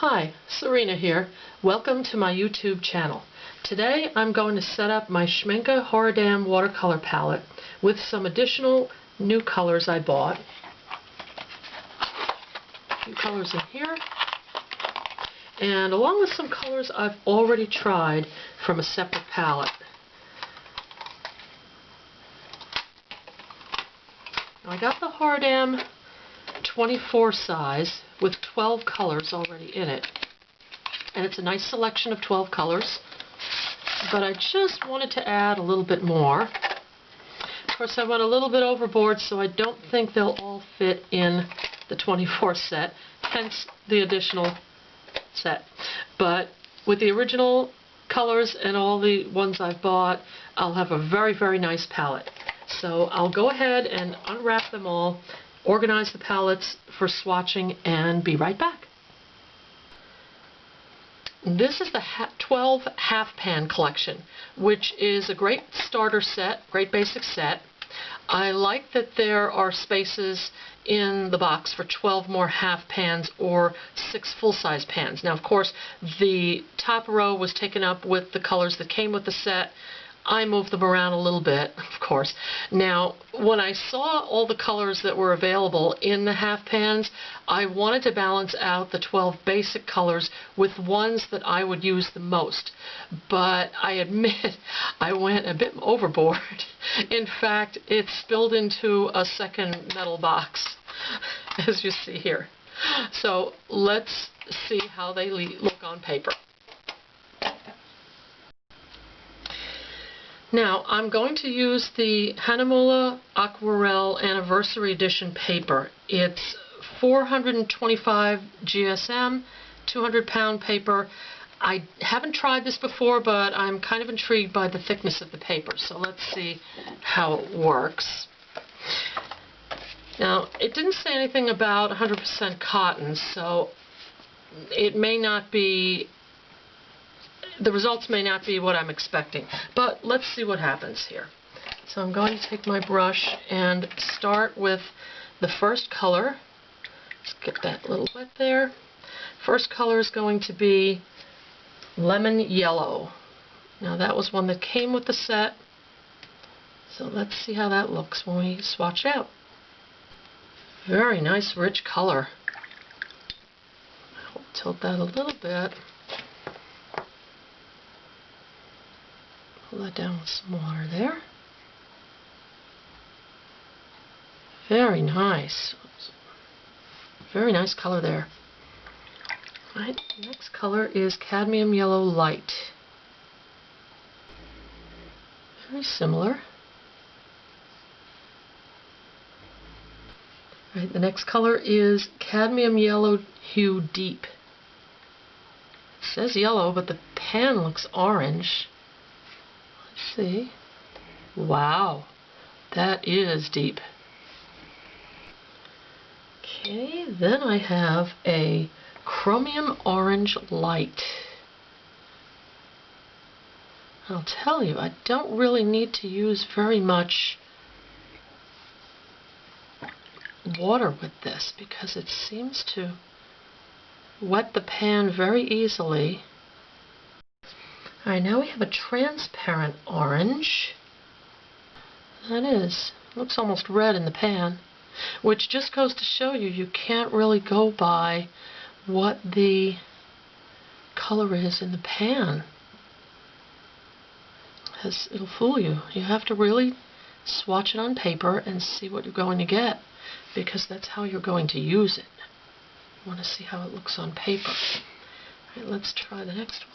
Hi, Serena here. Welcome to my YouTube channel. Today I'm going to set up my Schmincke Horadam watercolor palette with some additional new colors I bought. A few colors in here. And along with some colors I've already tried from a separate palette. I got the Horadam 24 size with 12 colors already in it, and it's a nice selection of 12 colors, but I just wanted to add a little bit more. Of course, I went a little bit overboard, so I don't think they'll all fit in the 24 set, hence the additional set. But with the original colors and all the ones I've bought, I'll have a very, very nice palette. So I'll go ahead and unwrap them all, organize the palettes for swatching, and be right back. This is the 12 half pan collection, which is a great starter set, great basic set. I like that there are spaces in the box for 12 more half pans or 6 full-size pans. Now, of course, the top row was taken up with the colors that came with the set. I moved them around a little bit, of course. Now, when I saw all the colors that were available in the half pans, I wanted to balance out the 12 basic colors with ones that I would use the most. But I admit I went a bit overboard. In fact, it spilled into a second metal box, as you see here. So let's see how they look on paper. Now, I'm going to use the Hahnemuhle Aquarelle Anniversary Edition paper. It's 425 GSM, 200-pound paper. I haven't tried this before, but I'm kind of intrigued by the thickness of the paper, so let's see how it works. Now, it didn't say anything about 100% cotton, so it may not be, the results may not be what I'm expecting, but let's see what happens here. So I'm going to take my brush and start with the first color. Let's get that little wet there. First color is going to be lemon yellow. Now that was one that came with the set, so let's see how that looks when we swatch out. Very nice rich color. I'll tilt that a little bit. Pull that down with some water there. Very nice. Very nice color there. Right, the next color is cadmium yellow light. Very similar. Right, the next color is cadmium yellow hue deep. It says yellow, but the pan looks orange. Let's see. Wow, that is deep. Okay, then I have a chromium orange light. I'll tell you, I don't really need to use very much water with this because it seems to wet the pan very easily. Alright, now we have a transparent orange. That is, looks almost red in the pan, which just goes to show you you can't really go by what the color is in the pan. It'll fool you. You have to really swatch it on paper and see what you're going to get, because that's how you're going to use it. You want to see how it looks on paper. Alright, let's try the next one,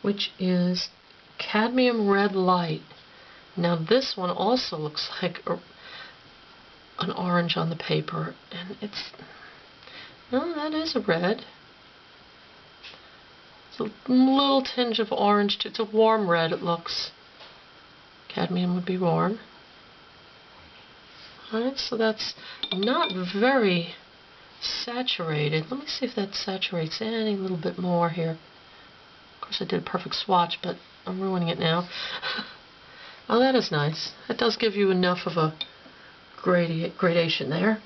which is cadmium red light. Now this one also looks like an orange on the paper, and it's, no, that is a red. It's a little tinge of orange too. It's a warm red, it looks. Cadmium would be warm. Alright, so that's not very saturated. Let me see if that saturates any little bit more here. Of course I did a perfect swatch, but I'm ruining it now. Oh, that is nice. That does give you enough of a gradation there.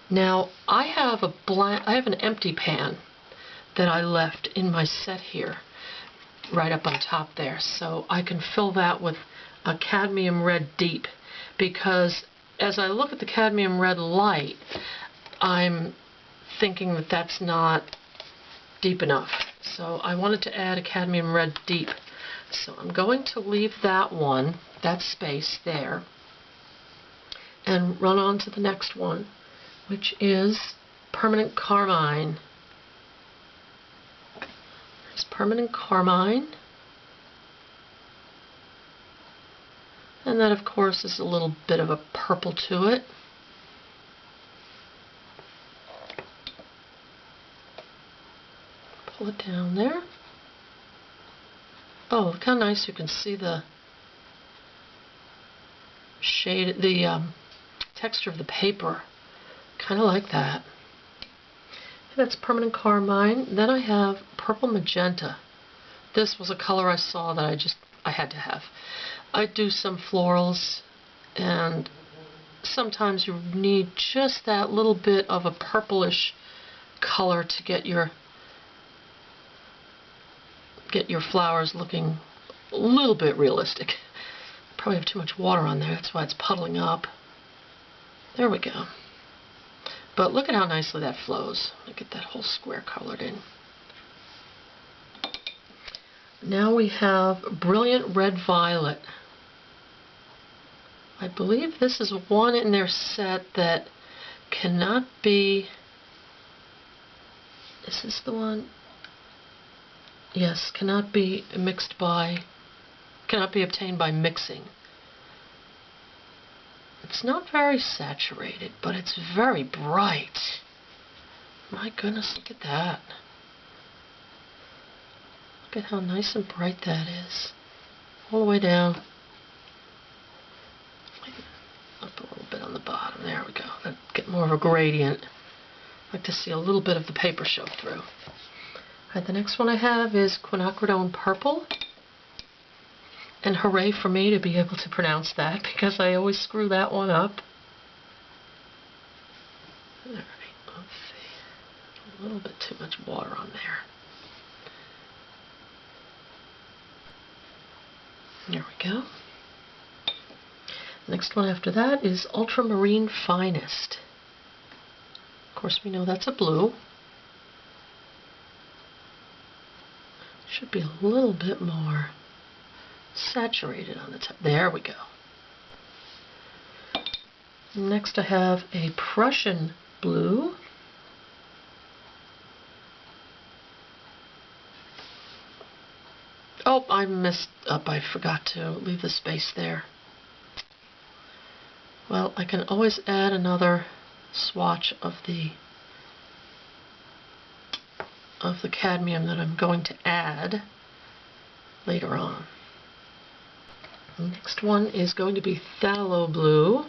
Now I have an empty pan that I left in my set here, right up on top there, so I can fill that with a cadmium red deep, because as I look at the cadmium red light, I'm thinking that that's not deep enough. So I wanted to add a cadmium red deep. So I'm going to leave that space there, and run on to the next one, which is permanent carmine. There's permanent carmine. And that, of course, is a little bit of a purple to it. Pull it down there. Oh, look how nice you can see the shade, the texture of the paper. Kind of like that. That's permanent carmine. Then I have purple magenta. This was a color I saw that I had to have. I do some florals, and sometimes you need just that little bit of a purplish color to get your flowers looking a little bit realistic. Probably have too much water on there, that's why it's puddling up. There we go. But look at how nicely that flows. Let me get that whole square colored in. Now we have brilliant red violet. I believe this is one in their set that cannot be... Is this the one? Yes, cannot be obtained by mixing. It's not very saturated, but it's very bright. My goodness, look at that. Look at how nice and bright that is. All the way down. Up a little bit on the bottom. There we go. That'd get more of a gradient. I like to see a little bit of the paper show through. Alright, the next one I have is quinacridone purple. And hooray for me to be able to pronounce that, because I always screw that one up. Alright, let's see. A little bit too much water on there. There we go. Next one after that is Ultramarine Finest. Of course, we know that's a blue. Should be a little bit more saturated on the top. There we go. Next I have a Prussian blue. Oh, I messed up. I forgot to leave the space there. Well, I can always add another swatch of the cadmium that I'm going to add later on. The next one is going to be phthalo blue.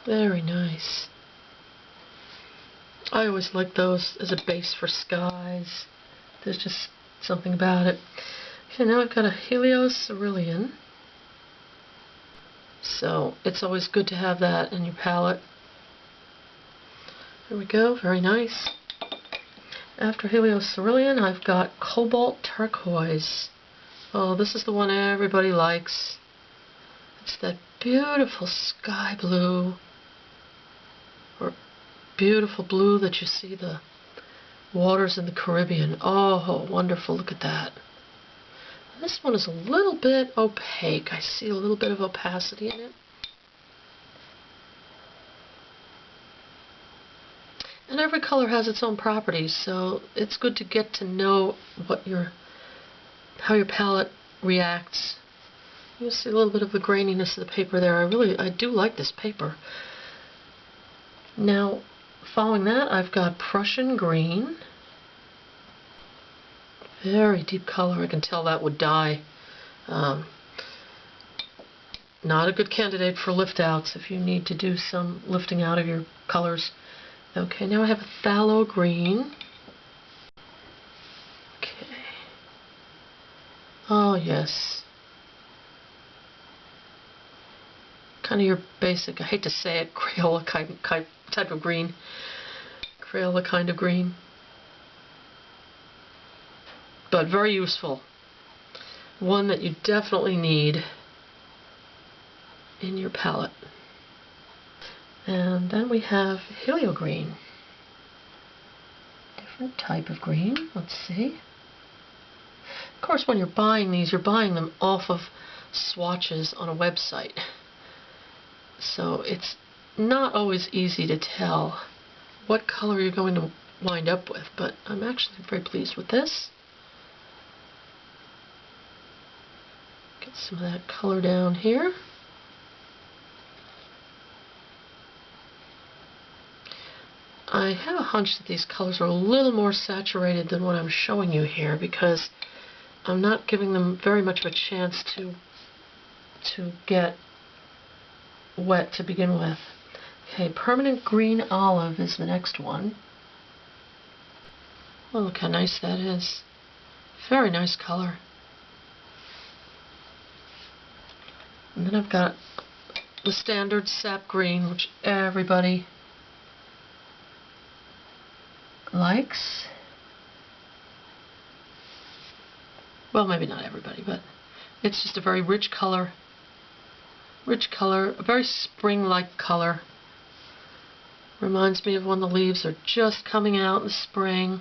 Very nice. I always like those as a base for skies. There's just something about it. Okay, now I've got a Helios Cerulean. So it's always good to have that in your palette. There we go, very nice. After Helios Cerulean, I've got Cobalt Turquoise. Oh, this is the one everybody likes. It's that beautiful sky blue, or beautiful blue that you see the waters in the Caribbean. Oh, wonderful, look at that. This one is a little bit opaque. I see a little bit of opacity in it. And every color has its own properties, so it's good to get to know how your palette reacts. You see a little bit of the graininess of the paper there. I do like this paper. Now, following that, I've got Prussian green. Very deep color. I can tell that would dye. Not a good candidate for lift outs if you need to do some lifting out of your colors. Okay, now I have a phthalo green. Okay. Oh, yes. kind of your basic, I hate to say it, Crayola type of green. Crayola kind of green. But very useful. One that you definitely need in your palette. And then we have Helio Green. Different type of green. Let's see. Of course, when you're buying these, you're buying them off of swatches on a website. So it's not always easy to tell what color you're going to wind up with, but I'm actually very pleased with this. Get some of that color down here. I have a hunch that these colors are a little more saturated than what I'm showing you here because I'm not giving them very much of a chance to get wet to begin with. Okay, Permanent Green Olive is the next one. Oh, look how nice that is. Very nice color. And then I've got the standard Sap Green, which everybody likes. Well, maybe not everybody, but it's just a very rich color. Rich color, a very spring-like color. Reminds me of when the leaves are just coming out in the spring.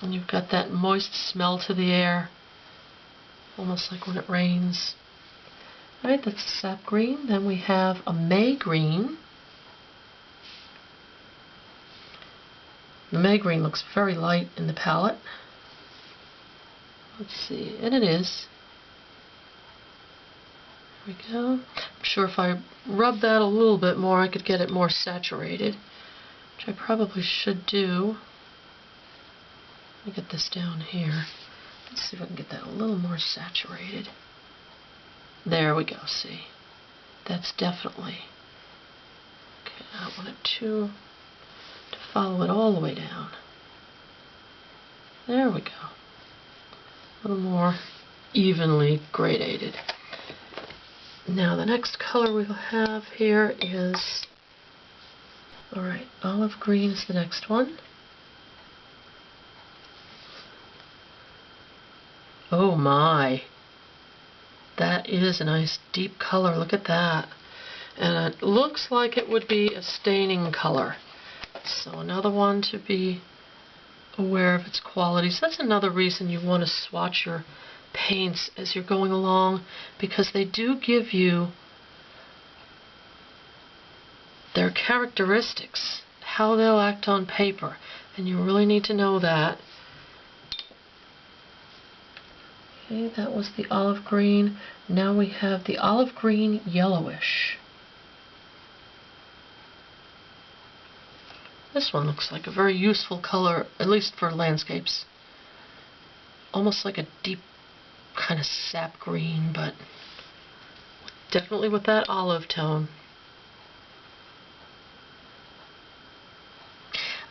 And you've got that moist smell to the air. Almost like when it rains. Alright, that's a Sap Green. Then we have a May Green. The May Green looks very light in the palette. Let's see, and it is. There we go. I'm sure if I rub that a little bit more, I could get it more saturated, which I probably should do. Let me get this down here. Let's see if I can get that a little more saturated. There we go, see. That's definitely. Okay, I don't want it to follow it all the way down. There we go. A little more evenly gradated. Now the next color we'll have here is, alright, Olive Green is the next one. Oh my, that is a nice deep color, look at that. And it looks like it would be a staining color. So another one to be aware of its qualities. That's another reason you want to swatch your paints as you're going along, because they do give you their characteristics, how they'll act on paper, and you really need to know that. Okay, that was the Olive Green. Now we have the Olive Green Yellowish. This one looks like a very useful color, at least for landscapes. Almost like a deep kind of sap green, but definitely with that olive tone.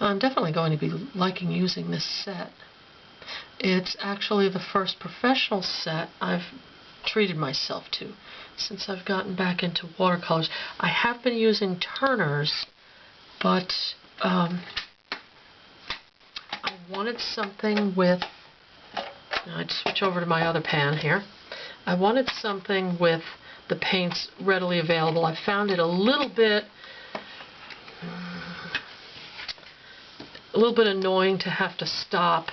I'm definitely going to be liking using this set. It's actually the first professional set I've treated myself to since I've gotten back into watercolors. I have been using Turners, but I wanted something with, I'd switch over to my other pan here. I wanted something with the paints readily available. I found it a little bit annoying to have to stop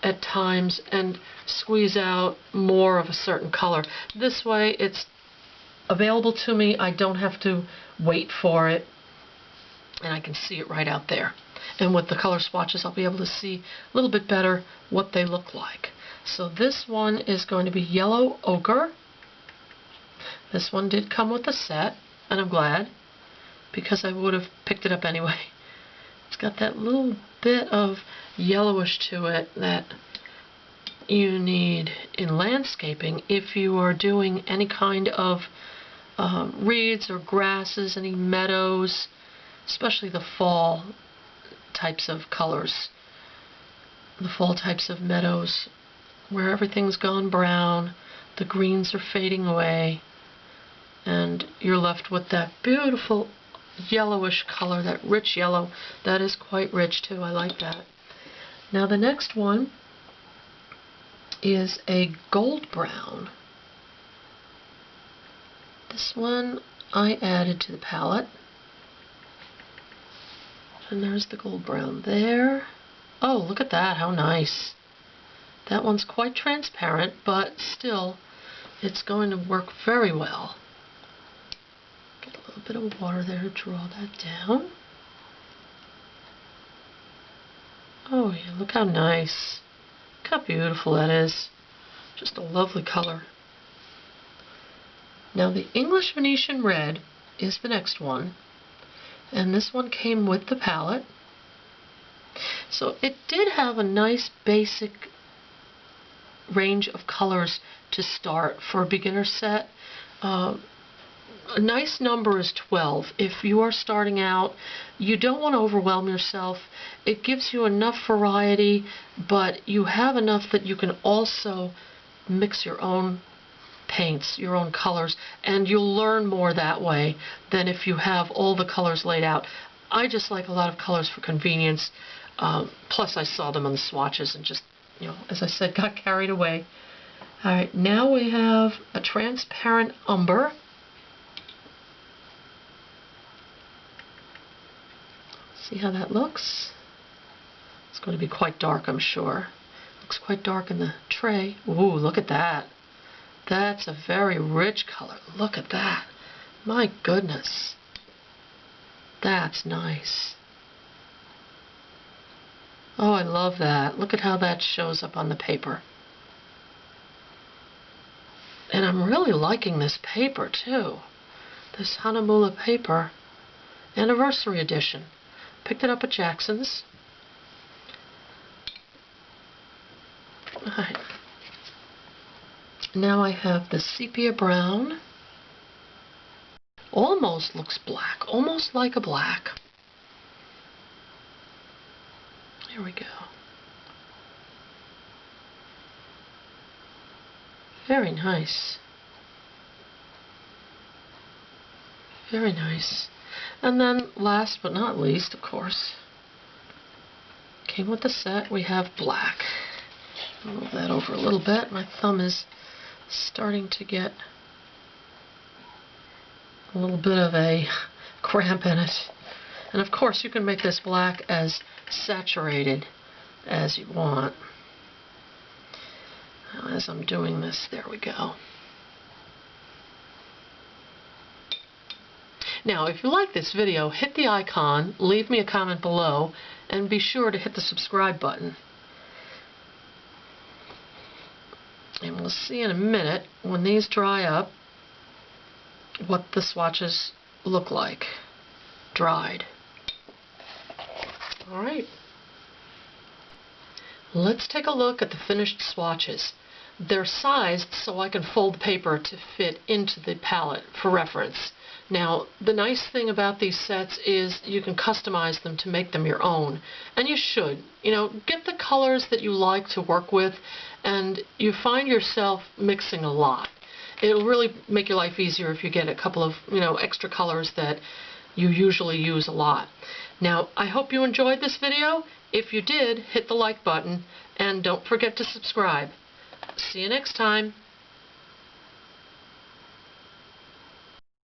at times and squeeze out more of a certain color. This way it's available to me. I don't have to wait for it, and I can see it right out there. And with the color swatches, I'll be able to see a little bit better what they look like. So this one is going to be Yellow Ochre. This one did come with a set, and I'm glad, because I would have picked it up anyway. It's got that little bit of yellowish to it that you need in landscaping if you are doing any kind of reeds or grasses, any meadows, especially the fall types of colors, the fall types of meadows where everything's gone brown, the greens are fading away. and you're left with that beautiful yellowish color, that rich yellow. That is quite rich too. I like that. Now the next one is a gold brown. This one I added to the palette. And there's the gold brown there. Oh, look at that, how nice. That one's quite transparent, but still, it's going to work very well. Get a little bit of water there to draw that down. Oh yeah, look how nice. Look how beautiful that is. Just a lovely color. Now the English Venetian Red is the next one. And this one came with the palette. So it did have a nice basic range of colors to start for a beginner set. A nice number is 12. If you are starting out, you don't want to overwhelm yourself. It gives you enough variety, but you have enough that you can also mix your own paints, your own colors, and you'll learn more that way than if you have all the colors laid out. I just like a lot of colors for convenience. Plus I saw them on the swatches and just, as I said, got carried away. Alright, now we have a transparent umber. See how that looks? It's going to be quite dark, I'm sure. Looks quite dark in the tray. Ooh, look at that. That's a very rich color. Look at that. My goodness. That's nice. Oh, I love that. Look at how that shows up on the paper. And I'm really liking this paper, too. This Hanamola paper. Anniversary edition. Picked it up at Jackson's. Alright. Now I have the sepia brown. Almost looks black, almost like a black. Here we go. Very nice. Very nice. And then last but not least, of course, came with the set, we have black. I'll move that over a little bit. My thumb is starting to get a little bit of a cramp in it. And of course you can make this black as saturated as you want. Now, as I'm doing this, there we go. Now if you like this video, hit the icon, leave me a comment below, and be sure to hit the subscribe button. And we'll see in a minute, when these dry up, what the swatches look like dried. Alright. Let's take a look at the finished swatches. They're sized so I can fold the paper to fit into the palette for reference. Now, the nice thing about these sets is you can customize them to make them your own. And you should. Get the colors that you like to work with, and you find yourself mixing a lot. It'll really make your life easier if you get a couple of, extra colors that you usually use a lot. Now, I hope you enjoyed this video. If you did, hit the like button, and don't forget to subscribe. See you next time.